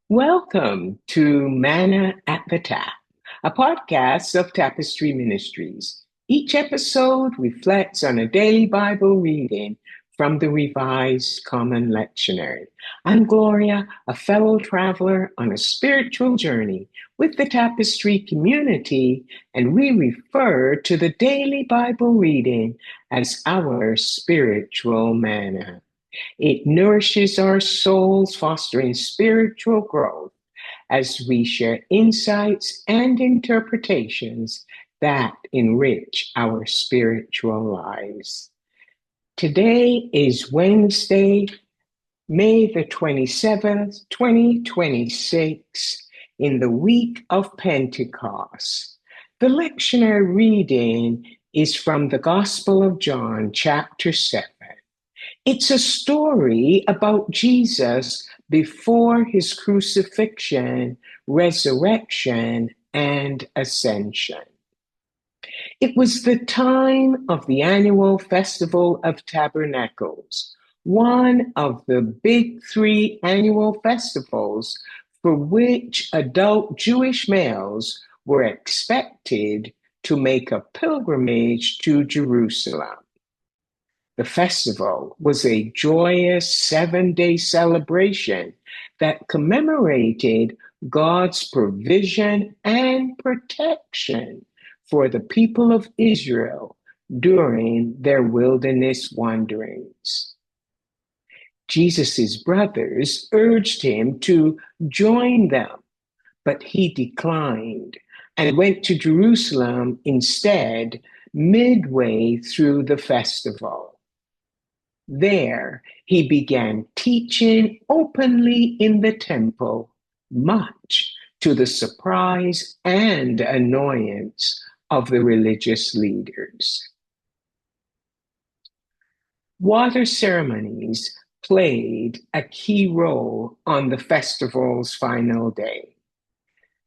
Welcome to Manna at the Tap, a podcast of Tapestry Ministries. Each episode reflects on a daily Bible reading from the Revised Common Lectionary. I'm Gloria, a fellow traveler on a spiritual journey with the Tapestry community, and we refer to the daily Bible reading as our spiritual manna. It nourishes our souls, fostering spiritual growth as we share insights and interpretations that enrich our spiritual lives. Today is Wednesday, May the 27th, 2026, in the week of Pentecost. The lectionary reading is from the Gospel of John, chapter 7. It's a story about Jesus before his crucifixion, resurrection, and ascension. It was the time of the annual Festival of Tabernacles, one of the big three annual festivals for which adult Jewish males were expected to make a pilgrimage to Jerusalem. The festival was a joyous 7-day celebration that commemorated God's provision and protection for the people of Israel during their wilderness wanderings. Jesus' brothers urged him to join them, but he declined and went to Jerusalem instead midway through the festival. There, he began teaching openly in the temple, much to the surprise and annoyance of the religious leaders. Water ceremonies played a key role on the festival's final day.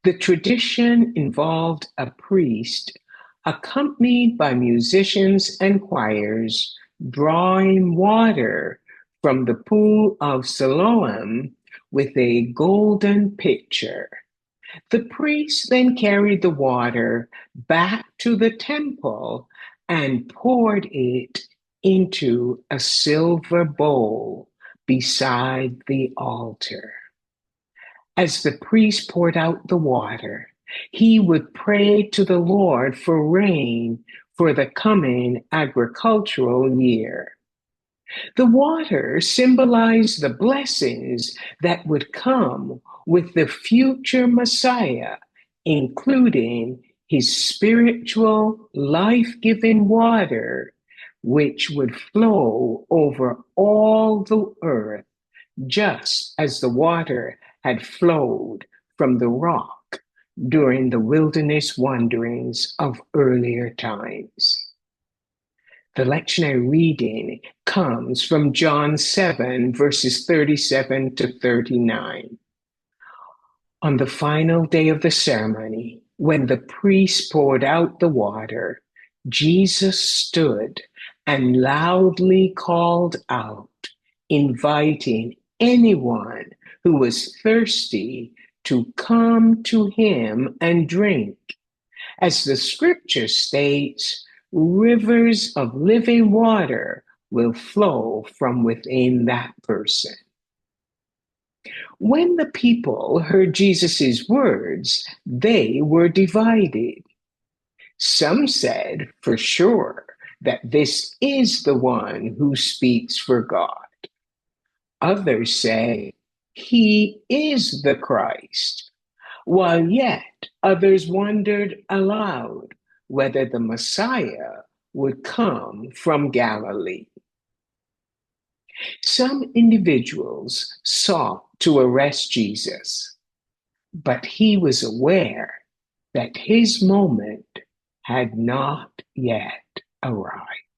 The tradition involved a priest accompanied by musicians and choirs drawing water from the pool of Siloam with a golden pitcher. The priest then carried the water back to the temple and poured it into a silver bowl beside the altar. As the priest poured out the water, he would pray to the Lord for rain for the coming agricultural year. The water symbolized the blessings that would come with the future Messiah, including his spiritual, life-giving water, which would flow over all the earth, just as the water had flowed from the rock during the wilderness wanderings of earlier times. The lectionary reading comes from John 7, verses 37 to 39. On the final day of the ceremony, when the priest poured out the water, Jesus stood and loudly called out, inviting anyone who was thirsty to come to him and drink. As the scripture states, rivers of living water will flow from within that person. When the people heard Jesus' words, they were divided. Some said for sure that this is the one who speaks for God. Others say he is the Christ, while yet others wondered aloud whether the Messiah would come from Galilee. Some individuals sought to arrest Jesus, but he was aware that his moment had not yet arrived.